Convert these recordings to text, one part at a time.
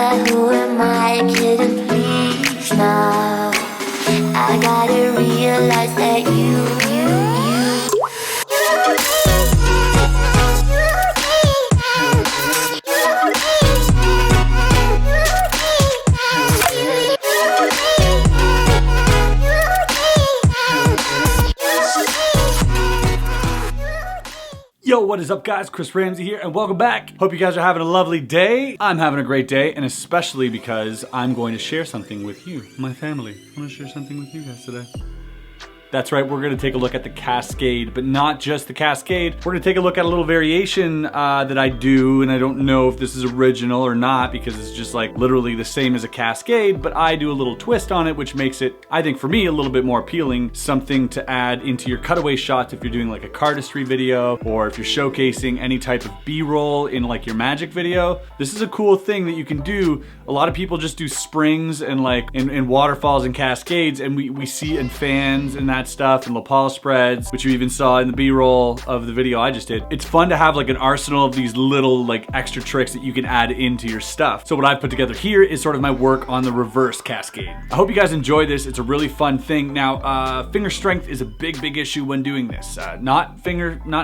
but who am I kidding? Please now, I gotta realize that you Yo, what is up guys? Chris Ramsay here and welcome back. Hope you guys are having a lovely day. I'm having a great day, and especially because I'm going to share something with you, my family. I want to share something with you guys today. That's right, we're gonna take a look at the Cascade, but not just the Cascade. We're gonna take a look at a little variation that I do, and I don't know if this is original or not because it's just like literally the same as a Cascade, but I do a little twist on it, which makes it, I think for me, a little bit more appealing. Something to add into your cutaway shots if you're doing like a cardistry video, or if you're showcasing any type of B-roll in like your magic video. This is a cool thing that you can do. A lot of people just do springs and like in waterfalls and cascades, and we see in fans and that stuff and lapel spreads, which you even saw in the B-roll of the video I just did. It's fun to have like an arsenal of these little like extra tricks that you can add into your stuff. So what I've put together here is sort of my work on the Reverse Cascade. I hope you guys enjoy this. It's a really fun thing. Now, finger strength is a big issue when doing this. Not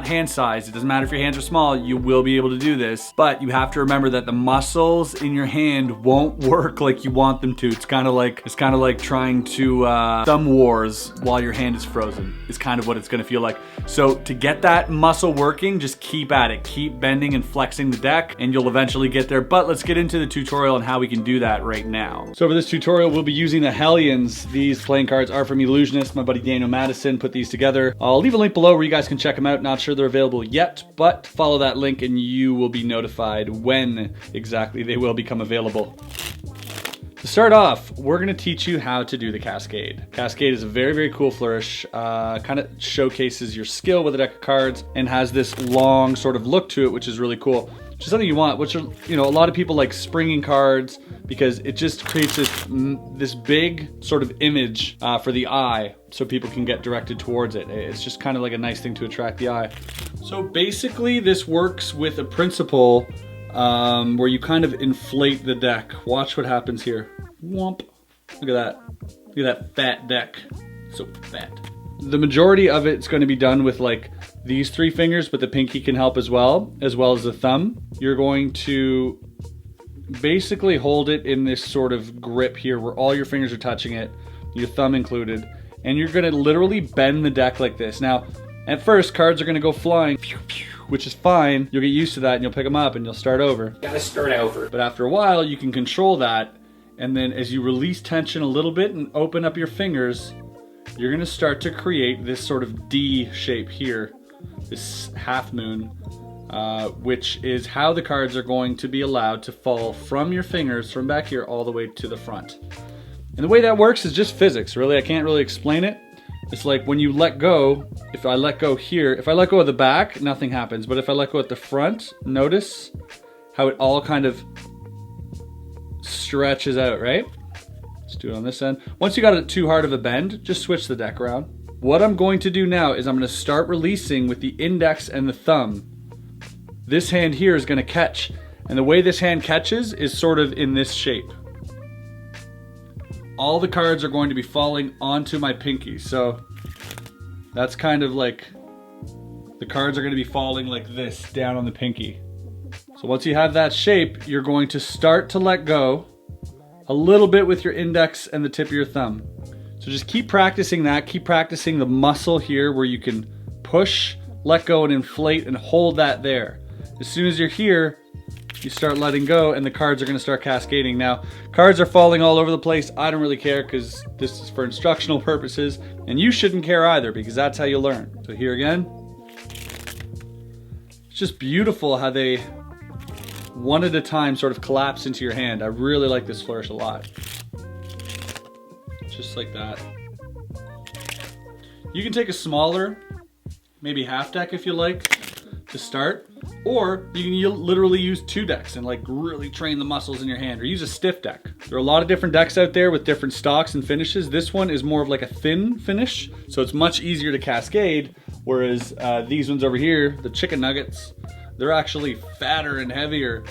hand size. It doesn't matter if your hands are small, you will be able to do this, but you have to remember that the muscles in your hand won't work like you want them to. It's kind of like trying to thumb wars while your hand is frozen. Is kind of what it's gonna feel like. So to get that muscle working, just keep at it. Keep bending and flexing the deck and you'll eventually get there. But let's get into the tutorial on how we can do that right now. So for this tutorial, we'll be using the Hellions. These playing cards are from Illusionist. My buddy Daniel Madison put these together. I'll leave a link below where you guys can check them out. Not sure they're available yet, but follow that link and you will be notified when exactly they will become available. To start off, we're gonna teach you how to do the Cascade. Cascade is a very cool flourish, kind of showcases your skill with a deck of cards and has this long sort of look to it, which is really cool. Which is something you want, which are, you know, a lot of people like springing cards because it just creates this big sort of image for the eye so people can get directed towards it. It's just kind of like a nice thing to attract the eye. So basically this works with a principle where you kind of inflate the deck. Watch what happens here. Whomp. Look at that. Look at that fat deck. So fat. The majority of it's going to be done with like these three fingers, but the pinky can help as well as the thumb. You're going to basically hold it in this sort of grip here where all your fingers are touching it, your thumb included, and you're going to literally bend the deck like this. Now, at first, cards are going to go flying, which is fine. You'll get used to that and you'll pick them up and you'll start over. Gotta start over. But after a while, you can control that. And then as you release tension a little bit and open up your fingers, you're gonna start to create this sort of D shape here, this half moon, which is how the cards are going to be allowed to fall from your fingers, from back here all the way to the front. And the way that works is just physics, really. I can't really explain it. It's like when you let go, if I let go here, if I let go of the back, nothing happens. But if I let go at the front, notice how it all kind of stretches out, right? Let's do it on this end. Once you got it too hard of a bend, just switch the deck around. What I'm going to do now is I'm going to start releasing with the index and the thumb. This hand here is going to catch. And the way this hand catches is sort of in this shape. All the cards are going to be falling onto my pinky. So that's kind of like, the cards are going to be falling like this down on the pinky. So once you have that shape, you're going to start to let go a little bit with your index and the tip of your thumb. So just keep practicing that. Keep practicing the muscle here where you can push, let go, and inflate and hold that there. As soon as you're here, you start letting go and the cards are going to start cascading. Now, cards are falling all over the place. I don't really care because this is for instructional purposes, and you shouldn't care either because that's how you learn. So here again. It's just beautiful how they, one at a time, sort of collapse into your hand. I really like this flourish a lot. Just like that. You can take a smaller, maybe half deck if you like, to start. Or you can literally use 2 decks and like really train the muscles in your hand, or use a stiff deck. There are a lot of different decks out there with different stocks and finishes. This one is more of like a thin finish, so it's much easier to cascade, whereas these ones over here, the chicken nuggets, they're actually fatter and heavier.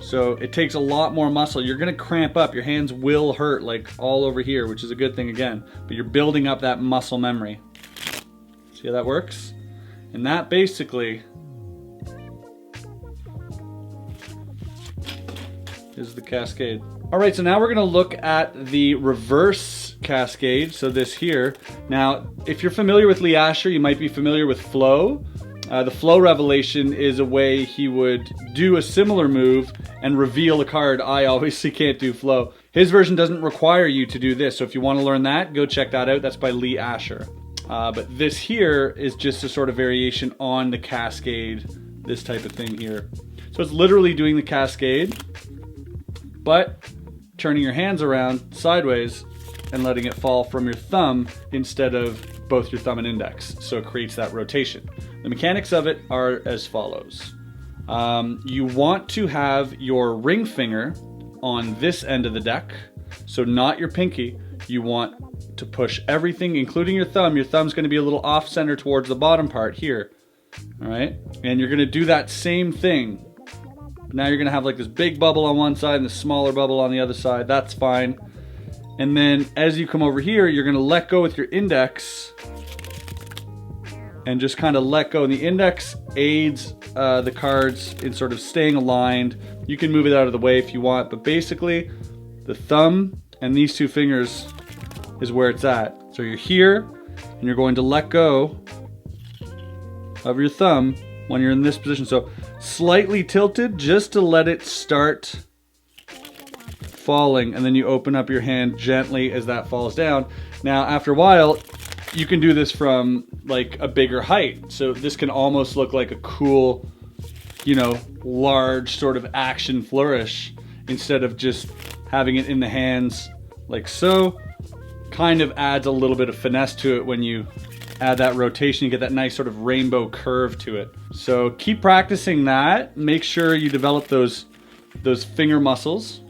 So it takes a lot more muscle. You're gonna cramp up. Your hands will hurt like all over here, which is a good thing again. But you're building up that muscle memory. See how that works? And that basically is the cascade. All right, so now we're gonna look at the reverse cascade. So this here. Now, if you're familiar with Lee Asher, you might be familiar with flow. The flow revelation is a way he would do a similar move and reveal a card. I obviously can't do flow. His version doesn't require you to do this. So if you want to learn that, go check that out. That's by Lee Asher. But this here is just a sort of variation on the cascade, this type of thing here. So it's literally doing the cascade, but turning your hands around sideways and letting it fall from your thumb instead of both your thumb and index. So it creates that rotation. The mechanics of it are as follows. You want to have your ring finger on this end of the deck, so not your pinky. You want to push everything, including your thumb. Your thumb's gonna be a little off center towards the bottom part here. All right, and you're gonna do that same thing. Now you're gonna have like this big bubble on one side and this smaller bubble on the other side. That's fine. And then as you come over here, you're gonna let go with your index and just kind of let go. And the index aids the cards in sort of staying aligned. You can move it out of the way if you want, but basically the thumb and these two fingers is where it's at. So you're here and you're going to let go of your thumb when you're in this position. So slightly tilted just to let it start falling, and then you open up your hand gently as that falls down. Now after a while, you can do this from like a bigger height. So this can almost look like a cool, you know, large sort of action flourish instead of just having it in the hands like so. Kind of adds a little bit of finesse to it when you add that rotation. You get that nice sort of rainbow curve to it. So keep practicing that. Make sure you develop those finger muscles.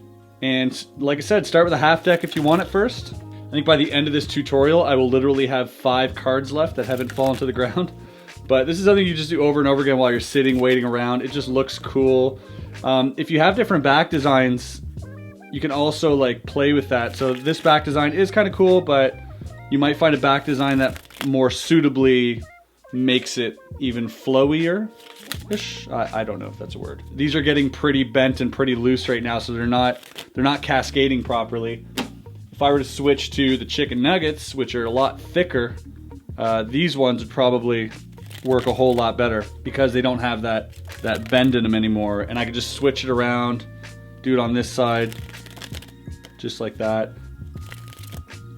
And like I said, start with a half deck if you want it first. I think by the end of this tutorial, I will literally have 5 cards left that haven't fallen to the ground. But this is something you just do over and over again while you're sitting, waiting around. It just looks cool. If you have different back designs, you can also like play with that. So this back design is kind of cool, but you might find a back design that more suitably makes it even flowier-ish. I don't know if that's a word. These are getting pretty bent and pretty loose right now, so they're not cascading properly. If I were to switch to the chicken nuggets, which are a lot thicker, these ones would probably work a whole lot better because they don't have that bend in them anymore. And I could just switch it around, do it on this side, just like that.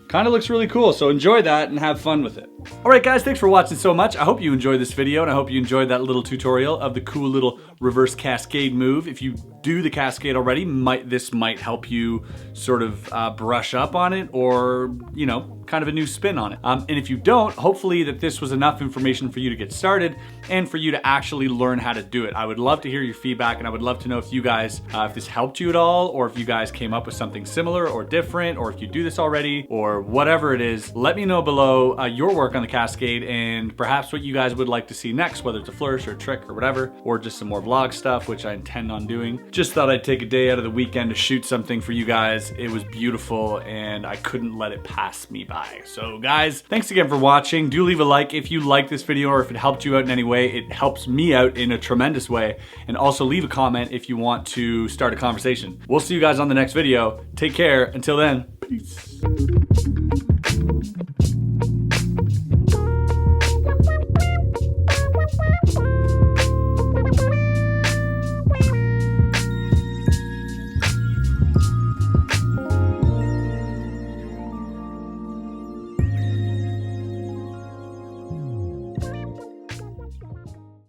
Kind of looks really cool, so enjoy that and have fun with it. Alright guys, thanks for watching so much. I hope you enjoyed this video, and I hope you enjoyed that little tutorial of the cool little reverse cascade move. If you do the cascade already, this might help you sort of brush up on it, or, you know, kind of a new spin on it. And if you don't, hopefully that this was enough information for you to get started and for you to actually learn how to do it. I would love to hear your feedback, and I would love to know if you guys, if this helped you at all, or if you guys came up with something similar or different, or if you do this already, or whatever it is. Let me know below your work on the cascade and perhaps what you guys would like to see next, whether it's a flourish or a trick or whatever, or just some more vlog stuff, which I intend on doing. Just thought I'd take a day out of the weekend to shoot something for you guys. It was beautiful and I couldn't let it pass me by. So guys, thanks again for watching. Do leave a like if you like this video or if it helped you out in any way. It helps me out in a tremendous way. And also leave a comment if you want to start a conversation. We'll see you guys on the next video. Take care. Until then, peace.